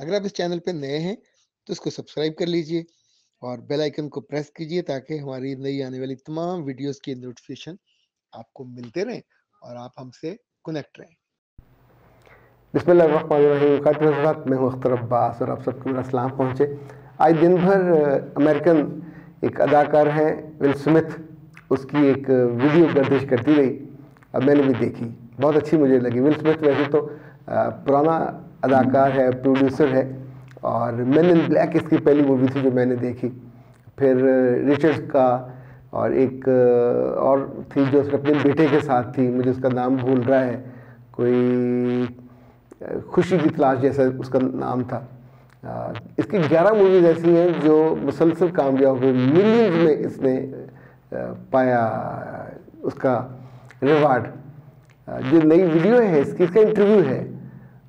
अगर आप इस चैनल पे नए हैं तो इसको सब्सक्राइब कर लीजिए और बेल आइकन को प्रेस कीजिए ताकि हमारी नई आने वाली तमाम वीडियोस की नोटिफिकेशन आपको मिलते रहें और आप हमसे कनेक्ट रहें। बिस्मिल्लाहिर्रहमानिर्रहीम। खातिन हज़रात, मैं हूँ अख्तर अब्बास और आप सबको मेरा सलाम पहुँचे। आज दिन भर अमेरिकन एक अदाकार हैं विल स्मिथ, उसकी एक वीडियो गर्दिश करती रही। अब मैंने भी देखी, बहुत अच्छी मुझे लगी। विल स्मिथ वैसे तो पुराना अदाकार है, प्रोड्यूसर है, और मैन इन ब्लैक इसकी पहली मूवी थी जो मैंने देखी। फिर रिचर्ड का और एक और थी जो उसने अपने बेटे के साथ थी, मुझे उसका नाम भूल रहा है, कोई खुशी की तलाश जैसा उसका नाम था। इसकी 11 मूवीज़ ऐसी हैं जो मुसलसल कामयाब हुई, मिलियंस में इसने पाया उसका रिवार्ड। जो नई वीडियो है इसकी, इसका इंटरव्यू है,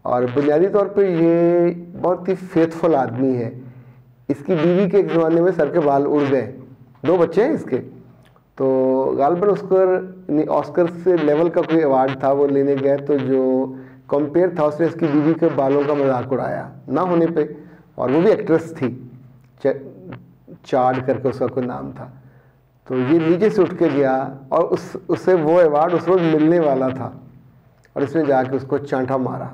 और बुनियादी तौर पे ये बहुत ही फेथफुल आदमी है। इसकी बीवी के एक ज़माने में सर के बाल उड़ गए, 2 बच्चे हैं इसके, तो गालबन ऑस्कर से लेवल का कोई अवार्ड था, वो लेने गए तो जो कंपेयर था उसने इसकी बीवी के बालों का मजाक उड़ाया ना होने पे, और वो भी एक्ट्रेस थी, चार्ड करके उसका कोई नाम था। तो ये नीचे से उठ के गया और उससे वो अवार्ड उस रोज़ मिलने वाला था, और इसने जाके उसको चांटा मारा।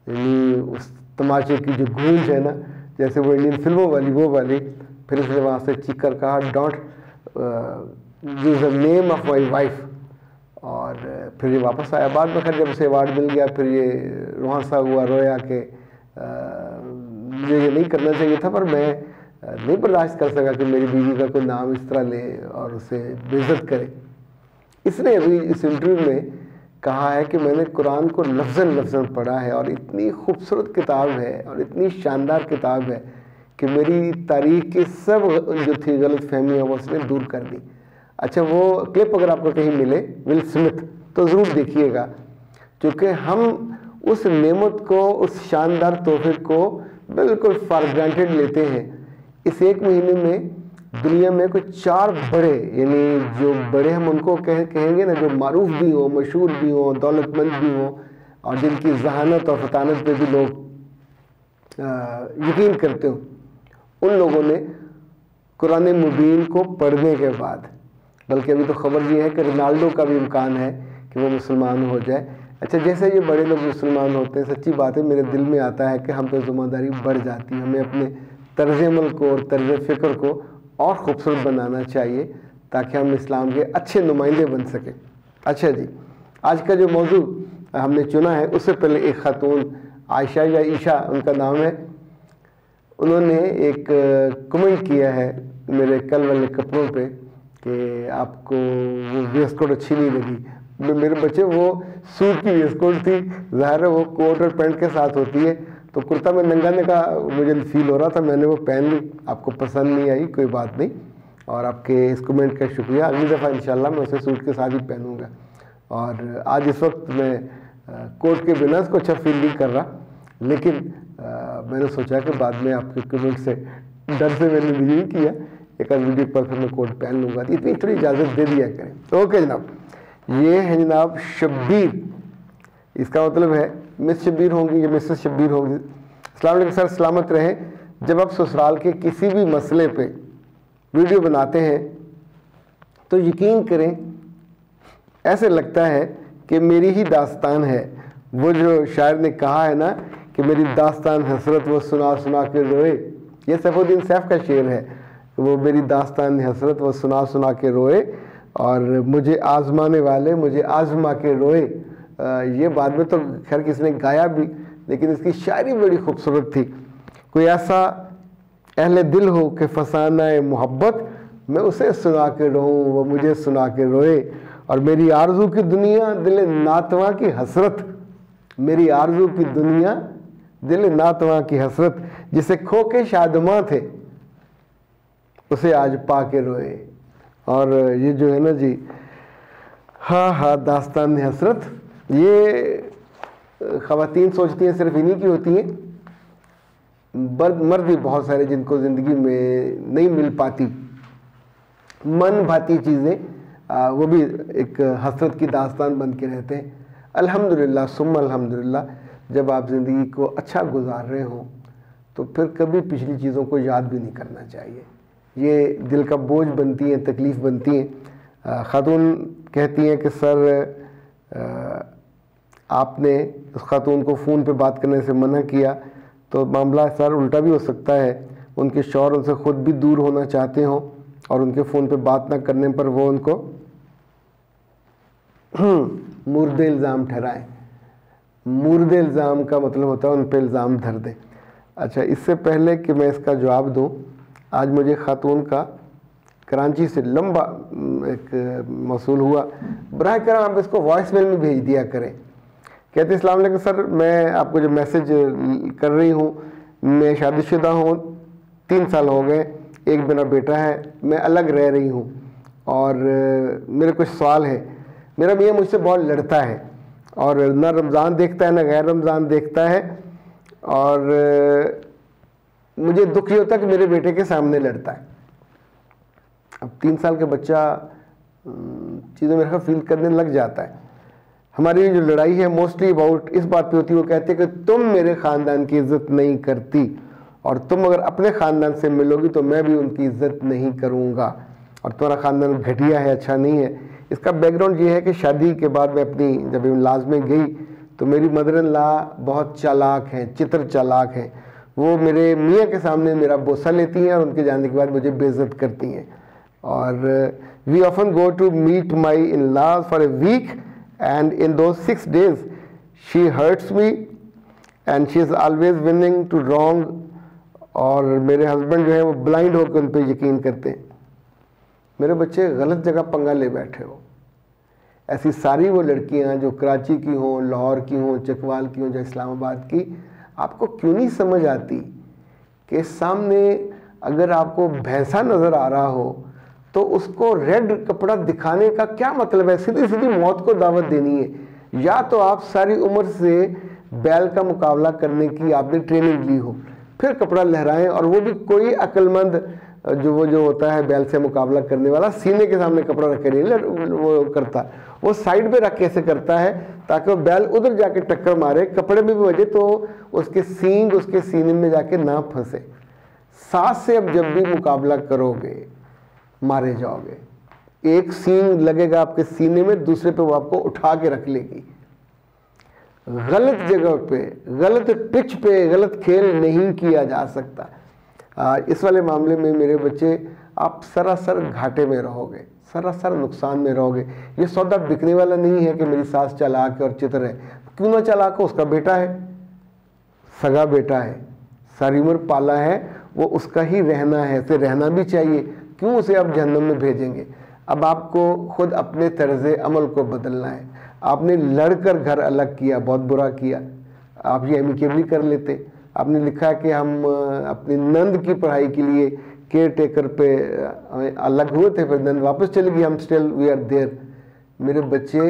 यानी उस तमाचे की जो गूंज है ना, जैसे वो इंडियन फिल्मों वाली वो वाली। फिर इसने वहाँ से चीख कर कहा, don't use the name of my wife. और फिर ये वापस आया। बाद में खैर जब उसे अवार्ड मिल गया फिर ये रुआंसा हुआ, रोया कि मुझे ये नहीं करना चाहिए था, पर मैं नहीं बर्दाश्त कर सका कि मेरी बीवी का कोई नाम इस तरह ले और उसे बेइज्जत करे। इसने अभी इस इंटरव्यू में कहा है कि मैंने कुरान को लफ्ज़न लफ्ज़न पढ़ा है और इतनी खूबसूरत किताब है और इतनी शानदार किताब है कि मेरी तारीख़ की सब जो थी गलत फहमियाँ वो उसने दूर कर दी। अच्छा, वो क्लिप अगर आपको कहीं मिले विल स्मिथ तो ज़रूर देखिएगा, क्योंकि हम उस नेमत को, उस शानदार तोहफे को बिल्कुल फॉर ग्रांटेड लेते हैं। इस एक महीने में दुनिया में कोई 4 बड़े, यानी जो बड़े हम उनको कहेंगे ना, जो मारूफ भी हो, मशहूर भी हो, दौलतमंद भी हो, और जिनकी जहानत और फतानत पे भी लोग यकीन करते हो, उन लोगों ने कुरान मुबीन को पढ़ने के बाद, बल्कि अभी तो खबर ये है कि रोनाल्डो का भी इम्कान है कि वो मुसलमान हो जाए। अच्छा, जैसे ये बड़े लोग मुसलमान होते हैं, सच्ची बात है, मेरे दिल में आता है कि हम पे ज़िम्मेदारी बढ़ जाती है। हमें अपने तर्ज़ अमल को और तर्ज़ फ़िक्र को और ख़ूबसूरत बनाना चाहिए ताकि हम इस्लाम के अच्छे नुमाइंदे बन सकें। अच्छा जी, आज का जो मौजू हमने चुना है, उससे पहले एक ख़ातून आयशा या ईशा उनका नाम है, उन्होंने एक कमेंट किया है मेरे कल वाले कपड़ों पे कि आपको वो वेस्ट कोट अच्छी नहीं लगी। मेरे बच्चे वो सूट की वेस्ट कोट थी, ज़ाहिर है वो कोट और पैंट के साथ होती है, तो कुर्ता में नंगा नंगा मुझे फील हो रहा था, मैंने वो पहन ली। आपको पसंद नहीं आई, कोई बात नहीं, और आपके इस कमेंट का शुक्रिया। अगली दफ़ा इंशाल्लाह मैं उसे सूट के साथ ही पहनूंगा। और आज इस वक्त मैं कोट के बिना इसको अच्छा फील नहीं कर रहा, लेकिन मैंने सोचा कि बाद में आपके कमेंट से डर से मैंने नहीं किया, एक वीडियो पर फिर मैं कोट पहन लूँगा, इतनी थोड़ी इजाज़त दे दिया करें। तो ओके जनाब, ये है जनाब शब्बीर, इसका मतलब है मिस शब्बीर होंगी या मिसेस शब्बीर होंगी। अस्सलाम वालेकुम सर, सलामत रहें। जब आप ससुराल के किसी भी मसले पे वीडियो बनाते हैं तो यकीन करें ऐसे लगता है कि मेरी ही दास्तान है। वो जो शायर ने कहा है ना कि मेरी दास्तान हसरत वो सुना सुना के रोए, ये सैफुद्दीन सैफ का शेर है। वो मेरी दास्तान हसरत वो सुना सुना के रोए और मुझे आजमाने वाले मुझे आजमा के रोए। ये बाद में तो खैर किसी ने गाया भी, लेकिन इसकी शायरी बड़ी खूबसूरत थी। कोई ऐसा अहले दिल हो कि फसाना मोहब्बत, मैं उसे सुना के रोऊं वो मुझे सुना के रोए। और मेरी आरज़ू की दुनिया दिल नातवा की हसरत, मेरी आरज़ू की दुनिया दिल नातवा की हसरत, जिसे खो के शादमां थे उसे आज पा के रोए। और ये जो है ना जी, हाँ हाँ दास्तान हसरत, ये ख़वातीन सोचती हैं सिर्फ इन्हीं की होती हैं, मर्द भी बहुत सारे जिनको ज़िंदगी में नहीं मिल पाती मन भाती चीज़ें, वो भी एक हसरत की दास्तान बन के रहते हैं। अल्हम्दुलिल्लाह सुम्मा अल्हम्दुलिल्लाह, जब आप ज़िंदगी को अच्छा गुजार रहे हों, तो फिर कभी पिछली चीज़ों को याद भी नहीं करना चाहिए। ये दिल का बोझ बनती हैं, तकलीफ़ बनती हैं। ख़ातून कहती हैं कि सर आपने उस ख़ातून को फ़ोन पे बात करने से मना किया, तो मामला सर उल्टा भी हो सकता है। उनके शौहर उनसे ख़ुद भी दूर होना चाहते हों और उनके फ़ोन पे बात ना करने पर वो उनको मुर्दे इल्ज़ाम ठहराएं। मुर्दे इल्ज़ाम का मतलब होता है उन पे इल्ज़ाम धर दें। अच्छा, इससे पहले कि मैं इसका जवाब दूं, आज मुझे ख़ातून का कराची से लंबा एक मौसूल हुआ। बराह करम आप इसको वॉइस मेल में भेज दिया करें। कहते अस्सलाम वालेकुम सर, मैं आपको जो मैसेज कर रही हूँ, मैं शादीशुदा हूँ, 3 साल हो गए, एक मेरा बेटा है, मैं अलग रह रही हूँ और मेरे कुछ सवाल हैं। मेरा मियाँ मुझसे बहुत लड़ता है और ना रमज़ान देखता है ना गैर रमज़ान देखता है, और मुझे दुख ये होता है कि मेरे बेटे के सामने लड़ता है। अब 3 साल का बच्चा चीज़ें मेरे ख्याल फील करने लग जाता है। हमारी जो लड़ाई है मोस्टली अबाउट इस बात पे होती है, वो कहते हैं कि तुम मेरे ख़ानदान की इज़्ज़त नहीं करती और तुम अगर अपने ख़ानदान से मिलोगी तो मैं भी उनकी इज़्ज़त नहीं करूँगा और तुम्हारा ख़ानदान घटिया है, अच्छा नहीं है। इसका बैकग्राउंड ये है कि शादी के बाद मैं अपनी जब इलाज में गई तो मेरी मदर इन लॉ बहुत चालाक हैं, चित्र चालाक हैं। वो मेरे मियाँ के सामने मेरा बोसा लेती हैं और उनके जाने के बाद मुझे बेइज्जत करती हैं। और we often go to meet my in laws for a weekend in दो 6 days she hurts me and she is always winning to wrong. और मेरे हस्बैंड जो है वो ब्लाइंड होकर उन पर यकीन करते हैं। मेरे बच्चे गलत जगह पंगा ले बैठे हो। ऐसी सारी वो लड़कियां जो कराची की हों, लाहौर की हों, चकवाल की हों, जो इस्लामाबाद की, आपको क्यों नहीं समझ आती कि सामने अगर आपको भैंसा नज़र आ रहा हो तो उसको रेड कपड़ा दिखाने का क्या मतलब है? सीधी सीधी मौत को दावत देनी है। या तो आप सारी उम्र से बैल का मुकाबला करने की आपने ट्रेनिंग ली हो, फिर कपड़ा लहराएं, और वो भी कोई अक्लमंद जो होता है बैल से मुकाबला करने वाला, सीने के सामने कपड़ा रख के नहीं वो करता, वो साइड पे रख के ऐसे करता है ताकि वो बैल उधर जाके टक्कर मारे, कपड़े में भी बजे तो उसके सींग उसके सीने में जाके ना फंसे। सांस से अब जब भी मुकाबला करोगे मारे जाओगे। एक सींग लगेगा आपके सीने में, दूसरे पे वो आपको उठा के रख लेगी। गलत जगह पे, गलत पिच पे गलत खेल नहीं किया जा सकता। इस वाले मामले में मेरे बच्चे, आप सरासर घाटे में रहोगे, सरासर नुकसान में रहोगे। ये सौदा बिकने वाला नहीं है कि मेरी सास चालाक है और चित्र है। क्यों ना चालाक हो, उसका बेटा है, सगा बेटा है, सारी उम्र पाला है, वो उसका ही रहना है, उसे रहना भी चाहिए। क्यों उसे आप जहन्नम में भेजेंगे? अब आपको खुद अपने तर्ज़े अमल को बदलना है। आपने लड़कर घर अलग किया, बहुत बुरा किया। आप ये एमिकेबली कर लेते। आपने लिखा कि हम अपनी नंद की पढ़ाई के लिए केयर टेकर पे अलग हुए थे, फिर नंद वापस चली गई, हम स्टिल वी आर देयर। मेरे बच्चे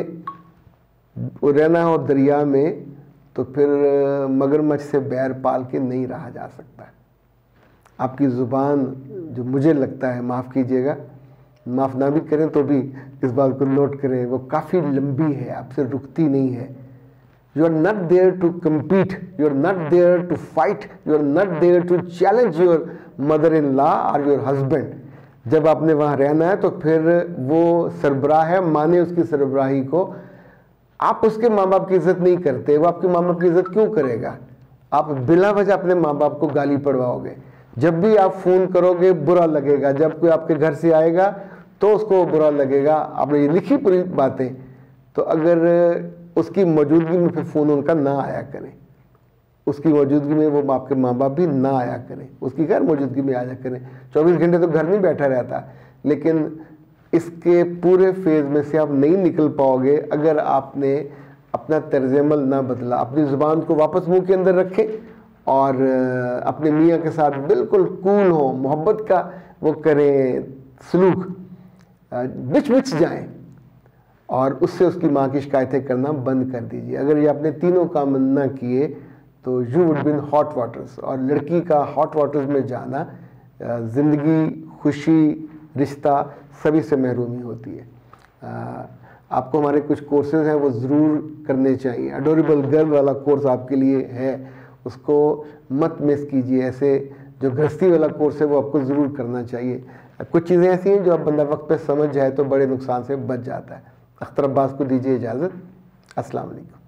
रहना हो दरिया में तो फिर मगरमच्छ से बैर पाल के नहीं रहा जा सकता। आपकी ज़ुबान जो मुझे लगता है, माफ़ कीजिएगा, माफ़ ना भी करें तो भी इस बात को नोट करें, वो काफ़ी लंबी है, आपसे रुकती नहीं है। You are not there to compete, you are not there to fight, you are not there to challenge your mother-in-law or your husband. जब आपने वहाँ रहना है तो फिर वो सरबराह है, माने उसकी सरबराही को। आप उसके माँ बाप की इज़्ज़त नहीं करते, वो आपके माँ बाप की इज़्ज़त क्यों करेगा? आप बिला वजह अपने माँ बाप को गाली पड़वाओगे। जब भी आप फ़ोन करोगे बुरा लगेगा, जब कोई आपके घर से आएगा तो उसको बुरा लगेगा। आपने ये लिखी पूरी बातें, तो अगर उसकी मौजूदगी में फिर फ़ोन उनका ना आया करें, उसकी मौजूदगी में वो आपके माँ बाप भी ना आया करें, उसकी गैर मौजूदगी में आया करें। 24 घंटे तो घर नहीं बैठा रहता, लेकिन इसके पूरे फेज़ में से आप नहीं निकल पाओगे अगर आपने अपना तर्ज़ अमल ना बदला। अपनी ज़ुबान को वापस मुंह के अंदर रखें और अपने मियाँ के साथ बिल्कुल कूल हो, मोहब्बत का वो करें सलूक, बिच जाएं और उससे उसकी माँ की शिकायतें करना बंद कर दीजिए। अगर ये आपने तीनों काम ना किए तो you would be in hot waters. और लड़की का हॉट वाटर्स में जाना ज़िंदगी, खुशी, रिश्ता सभी से महरूमी होती है। आपको हमारे कुछ कोर्सेज हैं वो ज़रूर करने चाहिए। अडोरेबल गर्ल वाला कोर्स आपके लिए है, उसको मत मिस कीजिए। ऐसे जो गृहस्थी वाला कोर्स है वो आपको ज़रूर करना चाहिए। कुछ चीज़ें ऐसी हैं जो अब बंदा वक्त पे समझ जाए तो बड़े नुकसान से बच जाता है। अख्तर अब्बास को दीजिए इजाज़त। अस्सलाम वालेकुम।